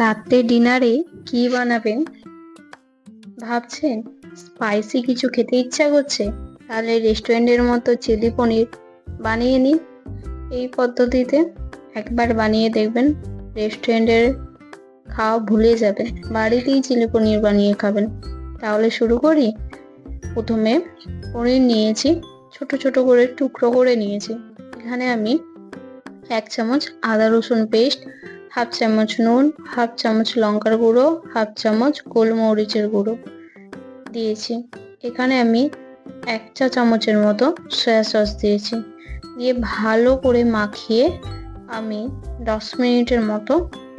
রাতে ডিনারে কি বানাবেন ভাবছেন? স্পাইসি কিছু খেতে ইচ্ছা করছে? তাহলে রেস্টুরেন্টের মতো চিলি পনির বানিয়ে নিন। এই পদ্ধতিতে একবার বানিয়ে দেখবেন, রেস্টুরেন্টের খাওয়া ভুলে যাবেন, বাড়িতেই চিলি পনির বানিয়ে খাবেন। তাহলে শুরু করি। প্রথমে পনির নিয়েছি, ছোট ছোট করে টুকরো করে নিয়েছি। এখানে আমি 1 চামচ আদা রসুন পেস্ট, হাফ চামচ নুন, হাফ চামচ লঙ্কার গুঁড়ো, হাফ চামচ গোলমরিচের গুঁড়ো দিয়েছি। এখানে আমি 1 চা চামচের মতো সয়া সস দিয়েছি। দিয়ে ভালো করে মাখিয়ে আমি 10 মিনিটের মতো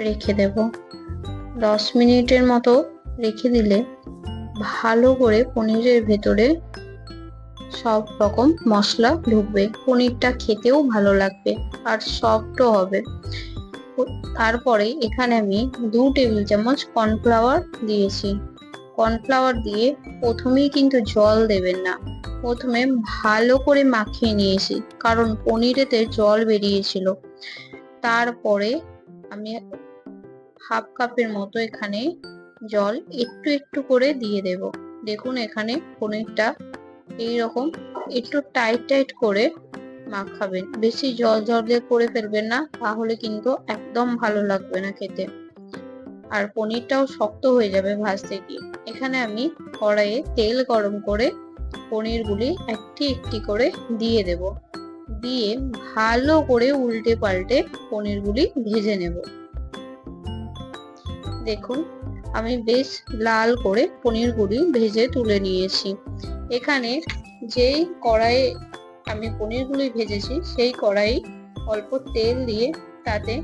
রেখে দেব। 10 মিনিটের মতো রেখে দিলে ভালো করে পনিরের ভেতরে সব রকম মশলা ঢুকবে, পনিরটা খেতেও ভালো লাগবে আর সফটও হবে। তারপরে এখানে আমি 2 টেবিল চামচ কর্নফ্লাওয়ার দিয়েছি। কর্নফ্লাওয়ার দিয়ে প্রথমেই কিন্তু জল দেবেন না, প্রথমে ভালো করে মাখিয়ে নিয়েছি, কারণ পনিরেতে জল বেরিয়েছিল। তারপরে আমি হাফ কাপের মতো এখানে জল একটু একটু করে দিয়ে দেব। দেখুন এখানে পনিরটা এইরকম একটু টাইট টাইট করে মাখাবেন, বেশি জল জল করে ফেলবেন না, তাহলে কিন্তু একদম ভালো লাগবে না খেতে, আর পনিরটাও শক্ত হয়ে যাবে ভাজতে গিয়ে। এখানে আমি কড়াইয়ে তেল গরম করে পনিরগুলি একটি একটি করে দিয়ে দেব। দিয়ে ভালো করে উল্টে পাল্টে পনিরগুলি ভেজে নেব। দেখুন আমি বেশ লাল করে পনিরগুলি ভেজে তুলে নিয়েছি। এখানে যেই কড়াইয়ে আমি পনিরগুলি ভেজেছি সেই কড়াই অল্প তেল দিয়ে তাতে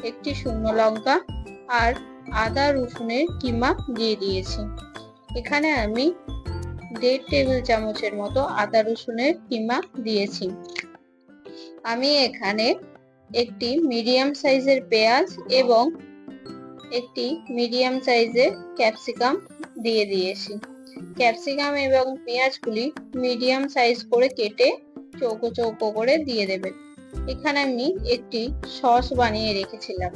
একটি শুকনো লঙ্কা আর আদা রসুনের কিমা দিয়ে দিয়েছি। এখানে আমি 1.5 টেবিল চামচের মতো আদা রসুনের কিমা দিয়েছি। আমি এখানে একটি মিডিয়াম সাইজের পেঁয়াজ এবং একটি মিডিয়াম সাইজের ক্যাপসিকাম দিয়ে দিয়েছি। ক্যাপসিকাম এবং পেঁয়াজগুলি মিডিয়াম সাইজ করে কেটে চৌকো চৌকো করে দিয়ে দেবেন। এখানে আমি একটি সস বানিয়ে রেখেছিলাম।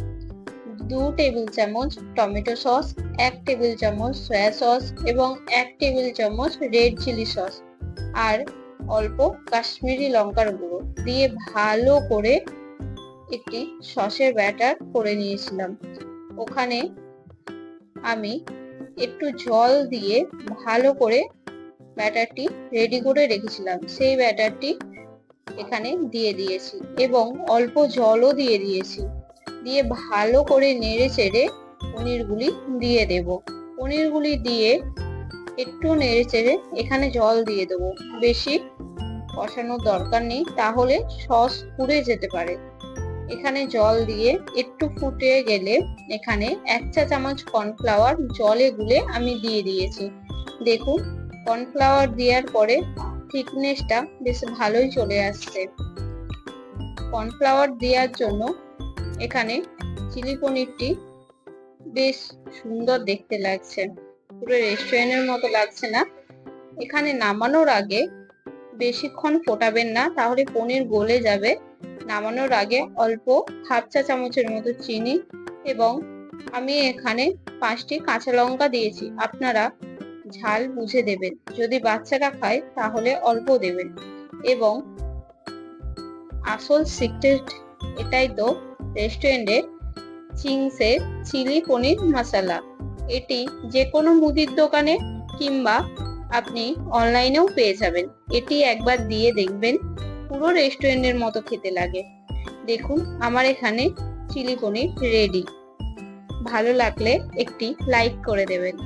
2 টেবিল চামচ টমেটো সস, 1 টেবিল চামচ সয়া সস এবং 1 টেবিল চামচ রেড চিলি সস আর অল্প কাশ্মীরি লঙ্কার গুঁড়ো দিয়ে ভালো করে একটি সসের ব্যাটার করে নিয়েছিলাম। ওখানে আমি একটু জল দিয়ে ভালো করে ব্যাটারটি রেডি করে রেখেছিলাম, সেই ব্যাটারটি এখানে দিয়ে দিয়েছি এবং অল্প জলও দিয়ে দিয়েছি। দিয়ে ভালো করে নেড়ে চেড়ে পনিরগুলি দিয়ে দেব। পনিরগুলি দিয়ে একটু নেড়ে চেড়ে এখানে জল দিয়ে দেবো, বেশি কষানোর দরকার নেই, তাহলে সস পুড়ে যেতে পারে। এখানে জল দিয়ে একটু ফুটে গেলে এখানে 1 চা চামচ কর্নফ্লাওয়ার জলে গুলে আমি দিয়ে দিয়েছি। দেখুন কর্নফ্লাওয়ার দেওয়ার পরে থিকনেসটা বেশ ভালোই চলে আসছে। কর্নফ্লাওয়ার দেওয়ার জন্য এখানে চিলি পনিরটি বেশ সুন্দর দেখতে লাগছে, পুরো রেস্টুরেন্টের মতো লাগছে না। এখানে নামানোর আগে বেশিক্ষণ ফোটাবেন না, তাহলে পনির গলে যাবে। নামানোর আগে অল্প হাফ চা চামচের মতো চিনি এবং আমি এখানে 5টি কাঁচা লঙ্কা দিয়েছি। আপনারা ঝাল বুঝে দেবেন, যদি বাচ্চারা খায় তাহলে অল্প দেবেন। এবং আসল সিক্রেট এটাই তো, রেস্টুরেন্টে চিংসের চিলি পনির মশলা। এটি যে কোনো মুদির দোকানে কিংবা আপনি অনলাইনেও পেয়ে যাবেন। এটি একবার দিয়ে দেখবেন, পুরো রেস্টুরেন্টের মতো খেতে লাগে। দেখুন আমার এখানে চিলি পনির রেডি। ভালো লাগলে একটি লাইক করে দেবেন।